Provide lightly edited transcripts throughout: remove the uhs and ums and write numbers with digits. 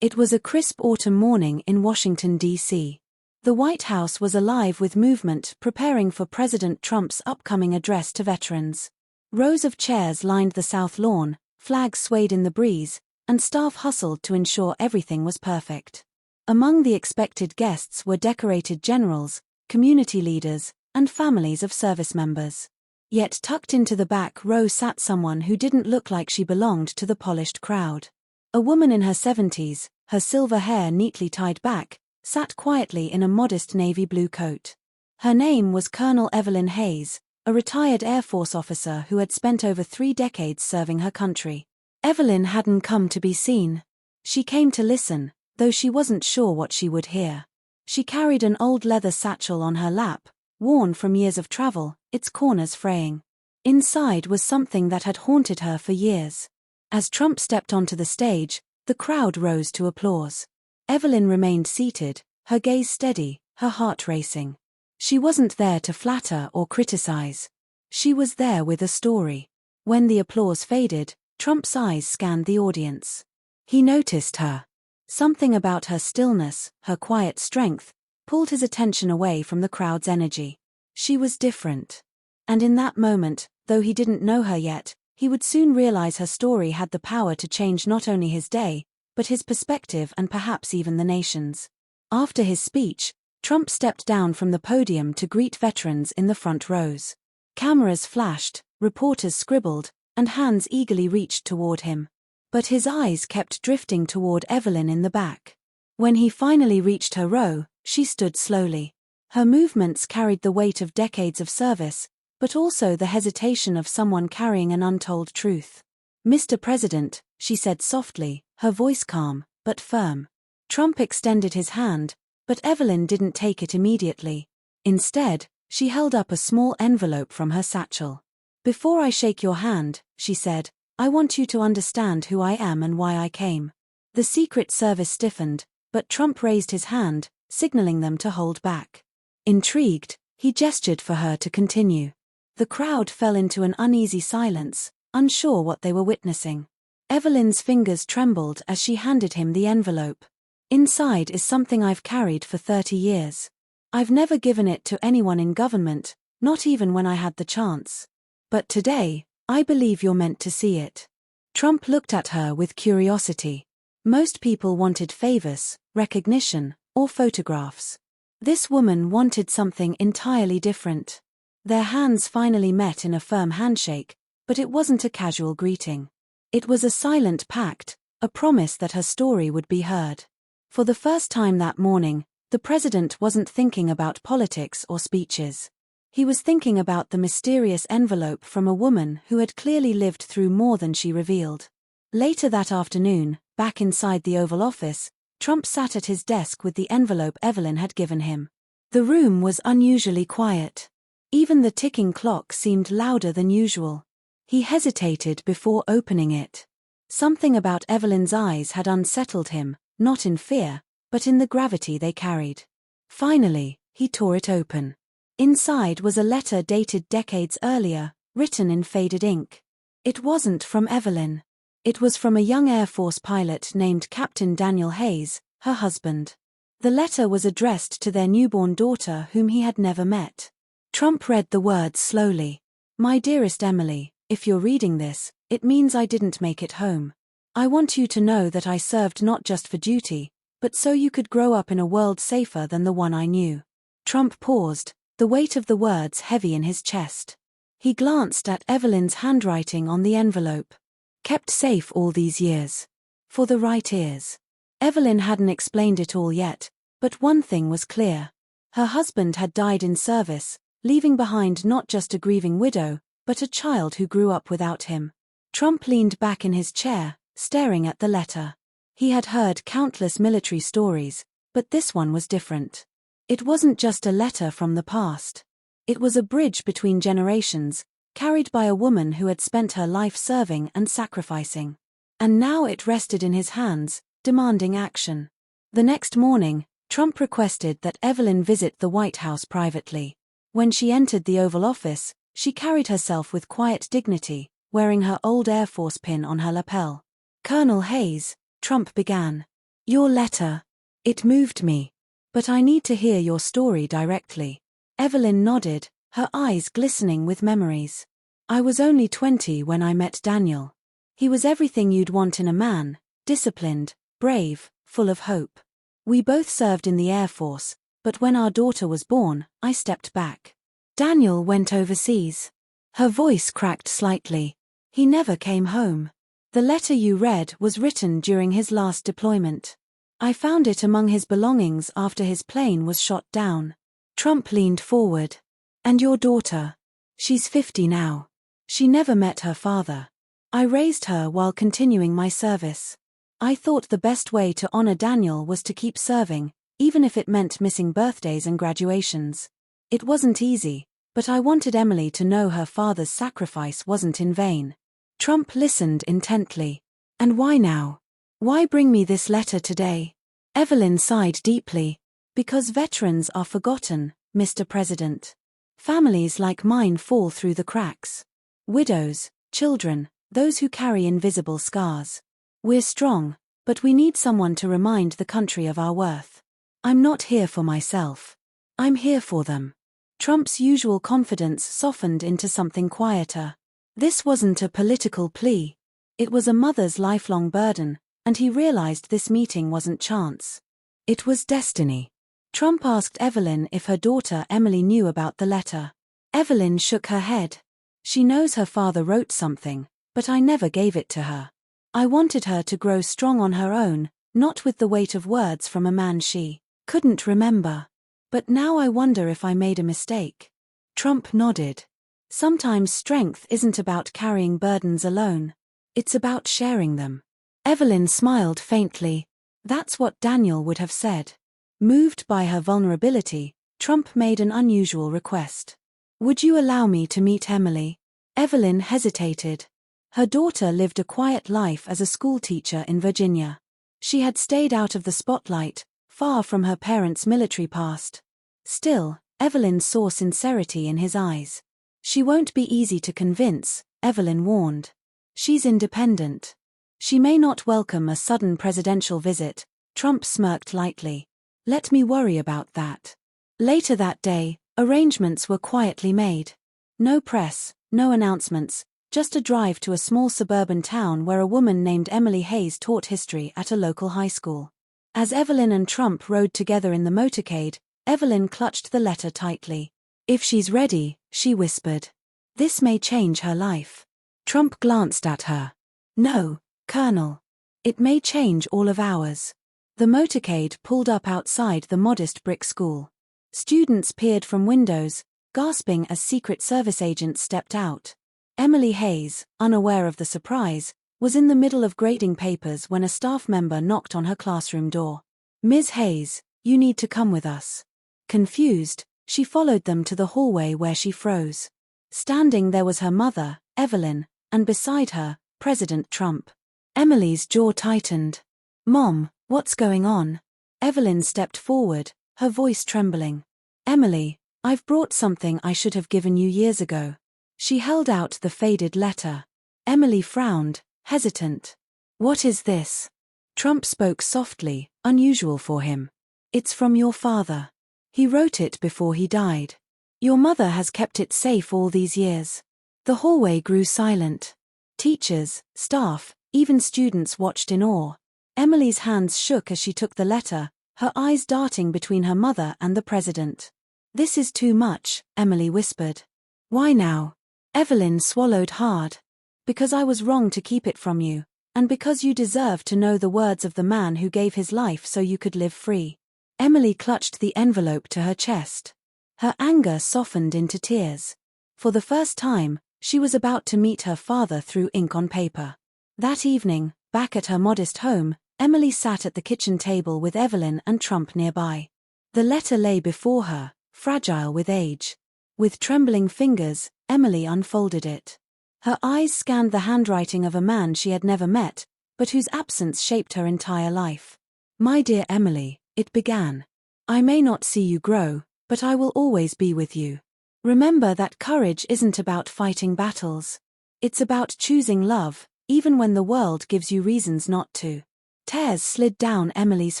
It was a crisp autumn morning in Washington, D.C. The White House was alive with movement preparing for President Trump's upcoming address to veterans. Rows of chairs lined the South Lawn, flags swayed in the breeze, and staff hustled to ensure everything was perfect. Among the expected guests were decorated generals, community leaders, and families of service members. Yet tucked into the back row sat someone who didn't look like she belonged to the polished crowd. A woman in her 70s, her silver hair neatly tied back, sat quietly in a modest navy blue coat. Her name was Colonel Evelyn Hayes, a retired Air Force officer who had spent over 3 decades serving her country. Evelyn hadn't come to be seen. She came to listen, though she wasn't sure what she would hear. She carried an old leather satchel on her lap, worn from years of travel, its corners fraying. Inside was something that had haunted her for years. As Trump stepped onto the stage, the crowd rose to applause. Evelyn remained seated, her gaze steady, her heart racing. She wasn't there to flatter or criticize. She was there with a story. When the applause faded, Trump's eyes scanned the audience. He noticed her. Something about her stillness, her quiet strength, pulled his attention away from the crowd's energy. She was different. And in that moment, though he didn't know her yet, he would soon realize her story had the power to change not only his day, but his perspective and perhaps even the nation's. After his speech, Trump stepped down from the podium to greet veterans in the front rows. Cameras flashed, reporters scribbled, and hands eagerly reached toward him. But his eyes kept drifting toward Evelyn in the back. When he finally reached her row, she stood slowly. Her movements carried the weight of decades of service, but also the hesitation of someone carrying an untold truth. "Mr. President," she said softly, her voice calm, but firm. Trump extended his hand, but Evelyn didn't take it immediately. Instead, she held up a small envelope from her satchel. "Before I shake your hand," she said, "I want you to understand who I am and why I came." The Secret Service stiffened, but Trump raised his hand, signaling them to hold back. Intrigued, he gestured for her to continue. The crowd fell into an uneasy silence, unsure what they were witnessing. Evelyn's fingers trembled as she handed him the envelope. "Inside is something I've carried for 30 years. I've never given it to anyone in government, not even when I had the chance. But today, I believe you're meant to see it." Trump looked at her with curiosity. Most people wanted favors, recognition, or photographs. This woman wanted something entirely different. Their hands finally met in a firm handshake, but it wasn't a casual greeting. It was a silent pact, a promise that her story would be heard. For the first time that morning, the president wasn't thinking about politics or speeches. He was thinking about the mysterious envelope from a woman who had clearly lived through more than she revealed. Later that afternoon, back inside the Oval Office, Trump sat at his desk with the envelope Evelyn had given him. The room was unusually quiet. Even the ticking clock seemed louder than usual. He hesitated before opening it. Something about Evelyn's eyes had unsettled him, not in fear, but in the gravity they carried. Finally, he tore it open. Inside was a letter dated decades earlier, written in faded ink. It wasn't from Evelyn. It was from a young Air Force pilot named Captain Daniel Hayes, her husband. The letter was addressed to their newborn daughter whom he had never met. Trump read the words slowly. "My dearest Emily, if you're reading this, it means I didn't make it home. I want you to know that I served not just for duty, but so you could grow up in a world safer than the one I knew." Trump paused, the weight of the words heavy in his chest. He glanced at Evelyn's handwriting on the envelope. "Kept safe all these years. For the right ears." Evelyn hadn't explained it all yet, but one thing was clear. Her husband had died in service, leaving behind not just a grieving widow, but a child who grew up without him. Trump leaned back in his chair, staring at the letter. He had heard countless military stories, but this one was different. It wasn't just a letter from the past. It was a bridge between generations, carried by a woman who had spent her life serving and sacrificing. And now it rested in his hands, demanding action. The next morning, Trump requested that Evelyn visit the White House privately. When she entered the Oval Office, she carried herself with quiet dignity, wearing her old Air Force pin on her lapel. "Colonel Hayes," Trump began. Your letter. It moved me. But I need to hear your story directly. Evelyn nodded, her eyes glistening with memories. I was only 20 when I met Daniel. He was everything you'd want in a man, disciplined, brave, full of hope. We both served in the Air Force, but when our daughter was born, I stepped back. Daniel went overseas. Her voice cracked slightly. He never came home. The letter you read was written during his last deployment. I found it among his belongings after his plane was shot down. Trump leaned forward. And your daughter? She's 50 now. She never met her father. I raised her while continuing my service. I thought the best way to honor Daniel was to keep serving, even if it meant missing birthdays and graduations. It wasn't easy, but I wanted Emily to know her father's sacrifice wasn't in vain. Trump listened intently. And why now? Why bring me this letter today? Evelyn sighed deeply. Because veterans are forgotten, Mr. President. Families like mine fall through the cracks. Widows, children, those who carry invisible scars. We're strong, but we need someone to remind the country of our worth. I'm not here for myself. I'm here for them. Trump's usual confidence softened into something quieter. This wasn't a political plea. It was a mother's lifelong burden, and he realized this meeting wasn't chance. It was destiny. Trump asked Evelyn if her daughter Emily knew about the letter. Evelyn shook her head. She knows her father wrote something, but I never gave it to her. I wanted her to grow strong on her own, not with the weight of words from a man she couldn't remember. But now I wonder if I made a mistake. Trump nodded. Sometimes strength isn't about carrying burdens alone. It's about sharing them. Evelyn smiled faintly. That's what Daniel would have said. Moved by her vulnerability, Trump made an unusual request. Would you allow me to meet Emily? Evelyn hesitated. Her daughter lived a quiet life as a schoolteacher in Virginia. She had stayed out of the spotlight, far from her parents' military past. Still, Evelyn saw sincerity in his eyes. She won't be easy to convince, Evelyn warned. She's independent. She may not welcome a sudden presidential visit. Trump smirked lightly. Let me worry about that. Later that day, arrangements were quietly made. No press, no announcements, just a drive to a small suburban town where a woman named Emily Hayes taught history at a local high school. As Evelyn and Trump rode together in the motorcade, Evelyn clutched the letter tightly. If she's ready, she whispered. This may change her life. Trump glanced at her. No, Colonel. It may change all of ours. The motorcade pulled up outside the modest brick school. Students peered from windows, gasping as Secret Service agents stepped out. Emily Hayes, unaware of the surprise, was in the middle of grading papers when a staff member knocked on her classroom door. Ms. Hayes, you need to come with us. Confused, she followed them to the hallway where she froze. Standing there was her mother, Evelyn, and beside her, President Trump. Emily's jaw tightened. Mom, what's going on? Evelyn stepped forward, her voice trembling. Emily, I've brought something I should have given you years ago. She held out the faded letter. Emily frowned, hesitant. What is this? Trump spoke softly, unusual for him. It's from your father. He wrote it before he died. Your mother has kept it safe all these years. The hallway grew silent. Teachers, staff, even students watched in awe. Emily's hands shook as she took the letter, her eyes darting between her mother and the president. This is too much, Emily whispered. Why now? Evelyn swallowed hard. Because I was wrong to keep it from you, and because you deserve to know the words of the man who gave his life so you could live free. Emily clutched the envelope to her chest. Her anger softened into tears. For the first time, she was about to meet her father through ink on paper. That evening, back at her modest home, Emily sat at the kitchen table with Evelyn and Trump nearby. The letter lay before her, fragile with age. With trembling fingers, Emily unfolded it. Her eyes scanned the handwriting of a man she had never met, but whose absence shaped her entire life. My dear Emily, it began. I may not see you grow, but I will always be with you. Remember that courage isn't about fighting battles. It's about choosing love, even when the world gives you reasons not to. Tears slid down Emily's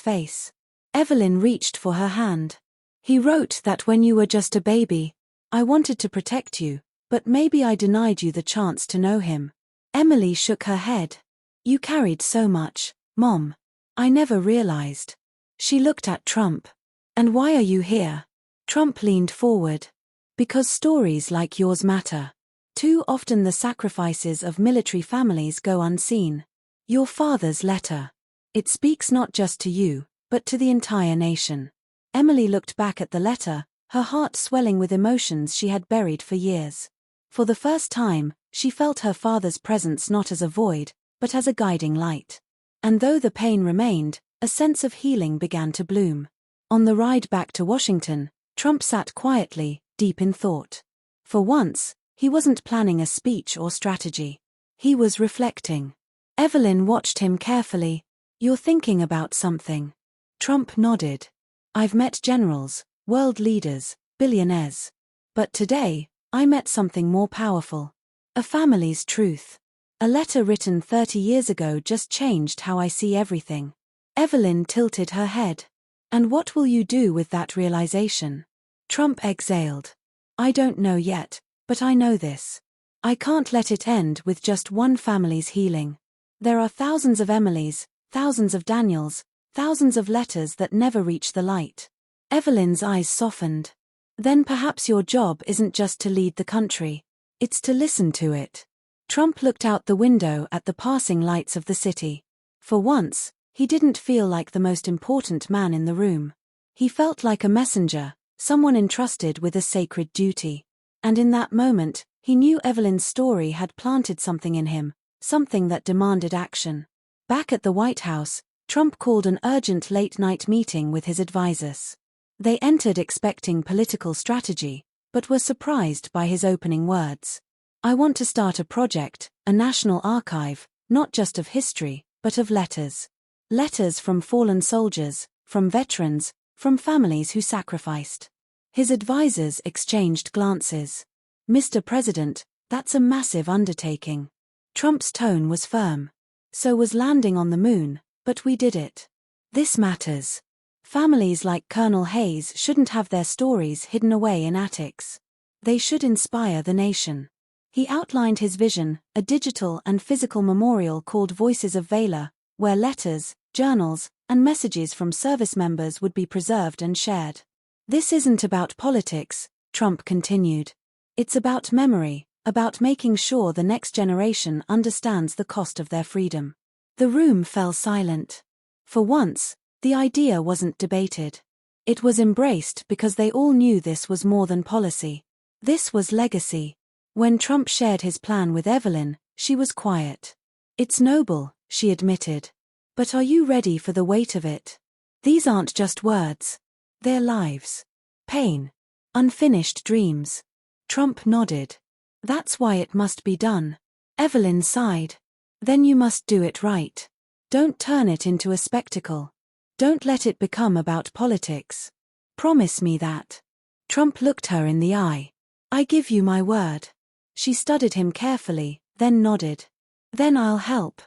face. Evelyn reached for her hand. He wrote that when you were just a baby, I wanted to protect you, but maybe I denied you the chance to know him. Emily shook her head. You carried so much, Mom. I never realized. She looked at Trump. And why are you here? Trump leaned forward. Because stories like yours matter. Too often the sacrifices of military families go unseen. Your father's letter. It speaks not just to you, but to the entire nation. Emily looked back at the letter, her heart swelling with emotions she had buried for years. For the first time, she felt her father's presence not as a void, but as a guiding light. And though the pain remained, a sense of healing began to bloom. On the ride back to Washington, Trump sat quietly, deep in thought. For once, he wasn't planning a speech or strategy. He was reflecting. Evelyn watched him carefully. You're thinking about something. Trump nodded. I've met generals, world leaders, billionaires. But today, I met something more powerful. A family's truth. A letter written 30 years ago just changed how I see everything. Evelyn tilted her head. And what will you do with that realization? Trump exhaled. I don't know yet, but I know this. I can't let it end with just one family's healing. There are thousands of Emilys, thousands of Daniels, thousands of letters that never reach the light. Evelyn's eyes softened. Then perhaps your job isn't just to lead the country. It's to listen to it. Trump looked out the window at the passing lights of the city. For once, he didn't feel like the most important man in the room. He felt like a messenger, someone entrusted with a sacred duty. And in that moment, he knew Evelyn's story had planted something in him, something that demanded action. Back at the White House, Trump called an urgent late-night meeting with his advisors. They entered expecting political strategy, but were surprised by his opening words. I want to start a project, a national archive, not just of history, but of letters. Letters from fallen soldiers, from veterans, from families who sacrificed. His advisors exchanged glances. Mr. President, that's a massive undertaking. Trump's tone was firm. So was landing on the moon, but we did it. This matters. Families like Colonel Hayes shouldn't have their stories hidden away in attics. They should inspire the nation. He outlined his vision, a digital and physical memorial called Voices of Valor, where letters, journals, and messages from service members would be preserved and shared. This isn't about politics, Trump continued. It's about memory, about making sure the next generation understands the cost of their freedom. The room fell silent. For once, the idea wasn't debated. It was embraced because they all knew this was more than policy. This was legacy. When Trump shared his plan with Evelyn, she was quiet. It's noble, she admitted. But are you ready for the weight of it? These aren't just words. They're lives. Pain. Unfinished dreams. Trump nodded. That's why it must be done. Evelyn sighed. Then you must do it right. Don't turn it into a spectacle. Don't let it become about politics. Promise me that. Trump looked her in the eye. I give you my word. She studied him carefully, then nodded. Then I'll help.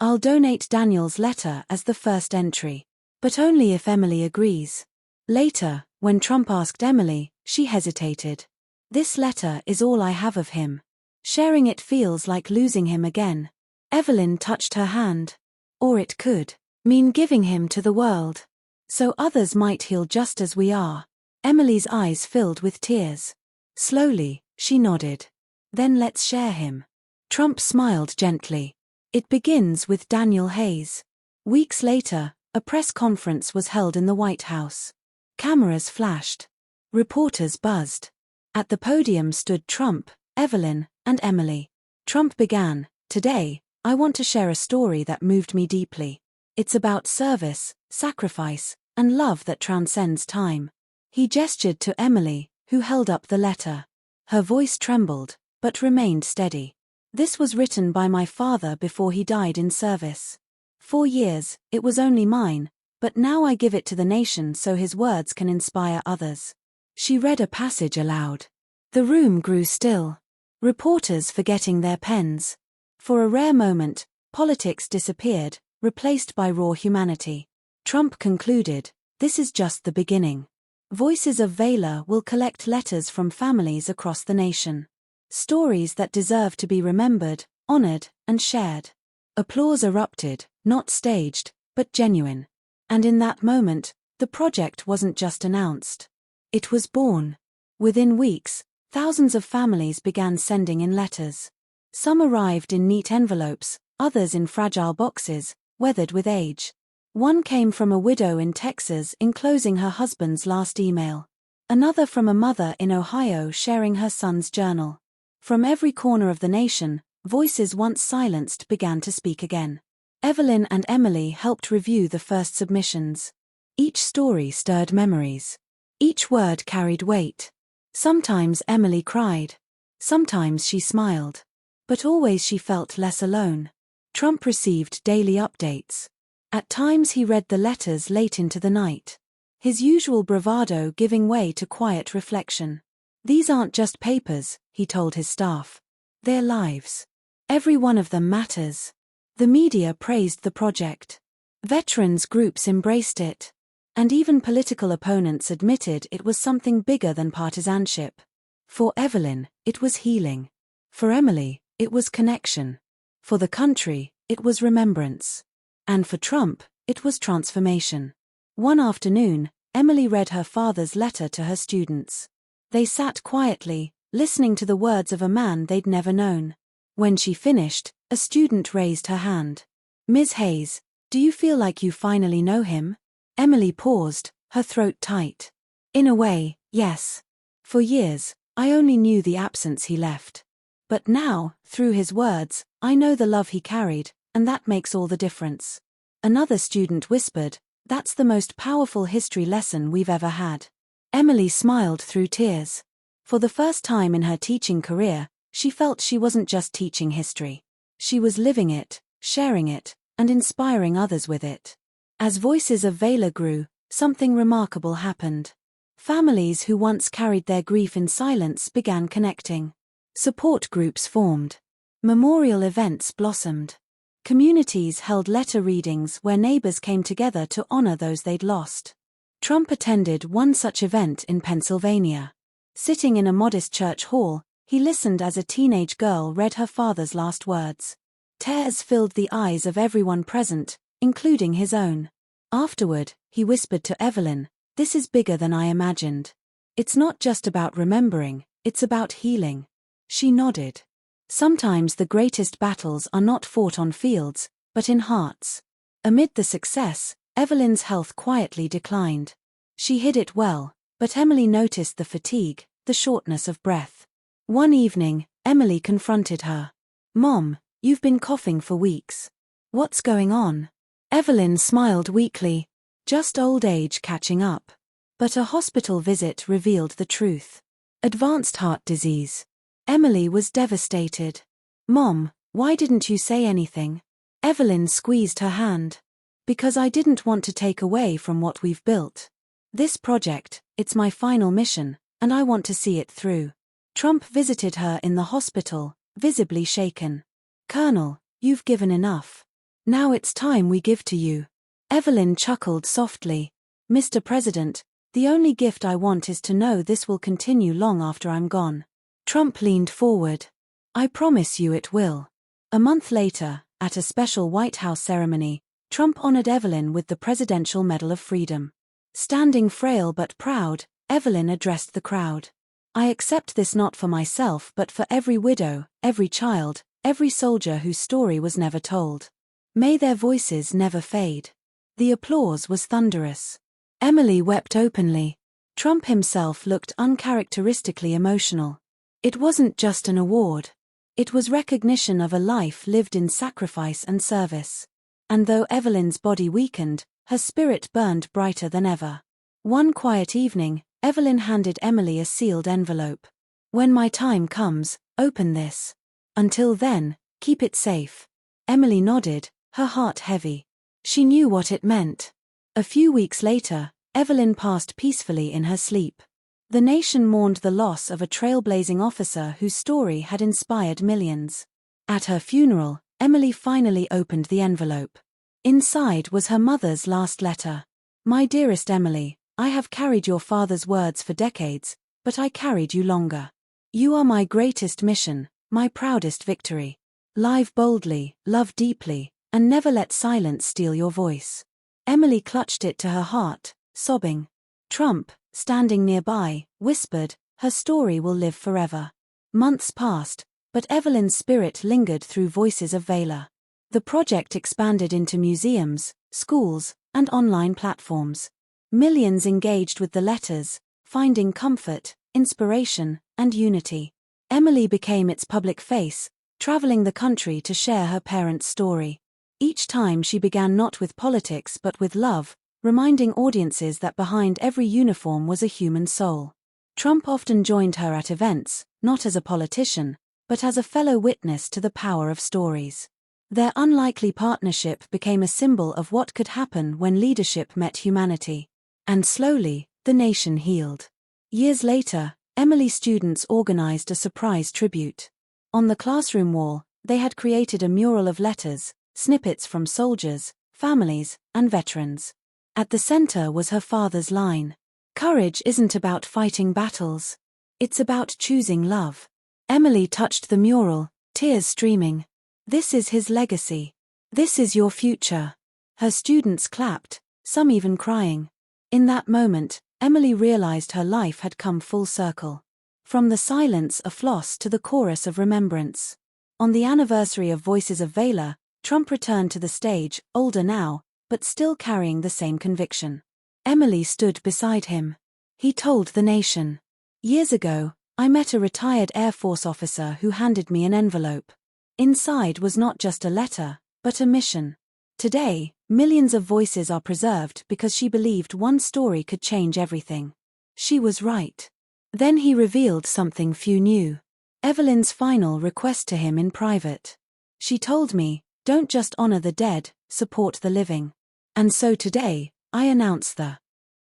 I'll donate Daniel's letter as the first entry. But only if Emily agrees. Later, when Trump asked Emily, she hesitated. This letter is all I have of him. Sharing it feels like losing him again. Evelyn touched her hand. Or it could mean giving him to the world. So others might heal just as we are. Emily's eyes filled with tears. Slowly, she nodded. Then let's share him. Trump smiled gently. It begins with Daniel Hayes. Weeks later, a press conference was held in the White House. Cameras flashed. Reporters buzzed. At the podium stood Trump, Evelyn, and Emily. Trump began, Today, I want to share a story that moved me deeply. It's about service, sacrifice, and love that transcends time. He gestured to Emily, who held up the letter. Her voice trembled, but remained steady. This was written by my father before he died in service. 4 years, it was only mine, but now I give it to the nation so his words can inspire others. She read a passage aloud. The room grew still. Reporters forgetting their pens. For a rare moment, politics disappeared, replaced by raw humanity. Trump concluded, "This is just the beginning. Voices of Valor will collect letters from families across the nation. Stories that deserve to be remembered, honored, and shared." Applause erupted, not staged, but genuine. And in that moment, the project wasn't just announced. It was born. Within weeks, thousands of families began sending in letters. Some arrived in neat envelopes, others in fragile boxes, weathered with age. One came from a widow in Texas enclosing her husband's last email. Another from a mother in Ohio sharing her son's journal. From every corner of the nation, voices once silenced began to speak again. Evelyn and Emily helped review the first submissions. Each story stirred memories. Each word carried weight. Sometimes Emily cried. Sometimes she smiled. But always she felt less alone. Trump received daily updates. At times he read the letters late into the night. His usual bravado giving way to quiet reflection. "These aren't just papers," he told his staff. "They're lives. Every one of them matters." The media praised the project. Veterans groups embraced it. And even political opponents admitted it was something bigger than partisanship. For Evelyn, it was healing. For Emily, it was connection. For the country, it was remembrance. And for Trump, it was transformation. One afternoon, Emily read her father's letter to her students. They sat quietly, listening to the words of a man they'd never known. When she finished, a student raised her hand. "Ms. Hayes, do you feel like you finally know him?" Emily paused, her throat tight. "In a way, yes. For years, I only knew the absence he left. But now, through his words, I know the love he carried, and that makes all the difference." Another student whispered, "That's the most powerful history lesson we've ever had." Emily smiled through tears. For the first time in her teaching career, she felt she wasn't just teaching history. She was living it, sharing it, and inspiring others with it. As Voices of Valor grew, something remarkable happened. Families who once carried their grief in silence began connecting. Support groups formed. Memorial events blossomed. Communities held letter readings where neighbors came together to honor those they'd lost. Trump attended one such event in Pennsylvania. Sitting in a modest church hall, he listened as a teenage girl read her father's last words. Tears filled the eyes of everyone present, including his own. Afterward, he whispered to Evelyn, "This is bigger than I imagined. It's not just about remembering, it's about healing." She nodded. Sometimes the greatest battles are not fought on fields, but in hearts. Amid the success, Evelyn's health quietly declined. She hid it well, but Emily noticed the fatigue, the shortness of breath. One evening, Emily confronted her. "Mom, you've been coughing for weeks. What's going on?" Evelyn smiled weakly. "Just old age catching up." But a hospital visit revealed the truth. Advanced heart disease. Emily was devastated. "Mom, why didn't you say anything?" Evelyn squeezed her hand. "Because I didn't want to take away from what we've built. This project, it's my final mission, and I want to see it through." Trump visited her in the hospital, visibly shaken. "Colonel, you've given enough. Now it's time we give to you." Evelyn chuckled softly. "Mr. President, the only gift I want is to know this will continue long after I'm gone." Trump leaned forward. "I promise you it will." A month later, at a special White House ceremony, Trump honored Evelyn with the Presidential Medal of Freedom. Standing frail but proud, Evelyn addressed the crowd. "I accept this not for myself but for every widow, every child, every soldier whose story was never told. May their voices never fade." The applause was thunderous. Emily wept openly. Trump himself looked uncharacteristically emotional. It wasn't just an award. It was recognition of a life lived in sacrifice and service. And though Evelyn's body weakened, her spirit burned brighter than ever. One quiet evening, Evelyn handed Emily a sealed envelope. "When my time comes, open this. Until then, keep it safe." Emily nodded, her heart heavy. She knew what it meant. A few weeks later, Evelyn passed peacefully in her sleep. The nation mourned the loss of a trailblazing officer whose story had inspired millions. At her funeral, Emily finally opened the envelope. Inside was her mother's last letter. My dearest Emily, I have carried your father's words for decades, but I carried you longer. You are my greatest mission, my proudest victory. Live boldly, love deeply, and never let silence steal your voice. Emily clutched it to her heart, sobbing. Trump, standing nearby, whispered, her story will live forever. Months passed, but Evelyn's spirit lingered through Voices of Valor. The project expanded into museums, schools, and online platforms. Millions engaged with the letters, finding comfort, inspiration, and unity. Emily became its public face, traveling the country to share her parents' story. Each time she began not with politics but with love, reminding audiences that behind every uniform was a human soul. Trump often joined her at events, not as a politician, but as a fellow witness to the power of stories. Their unlikely partnership became a symbol of what could happen when leadership met humanity. And slowly, the nation healed. Years later, Emily students organized a surprise tribute. On the classroom wall, they had created a mural of letters, snippets from soldiers, families, and veterans. At the center was her father's line. Courage isn't about fighting battles. It's about choosing love. Emily touched the mural, tears streaming. This is his legacy. This is your future. Her students clapped, some even crying. In that moment, Emily realized her life had come full circle. From the silence of floss to the chorus of remembrance. On the anniversary of Voices of Valor, Trump returned to the stage, older now, but still carrying the same conviction. Emily stood beside him. He told the nation. Years ago, I met a retired Air Force officer who handed me an envelope. Inside was not just a letter, but a mission. Today, millions of voices are preserved because she believed one story could change everything. She was right. Then he revealed something few knew. Evelyn's final request to him in private. She told me, don't just honor the dead, support the living. And so today, I announce the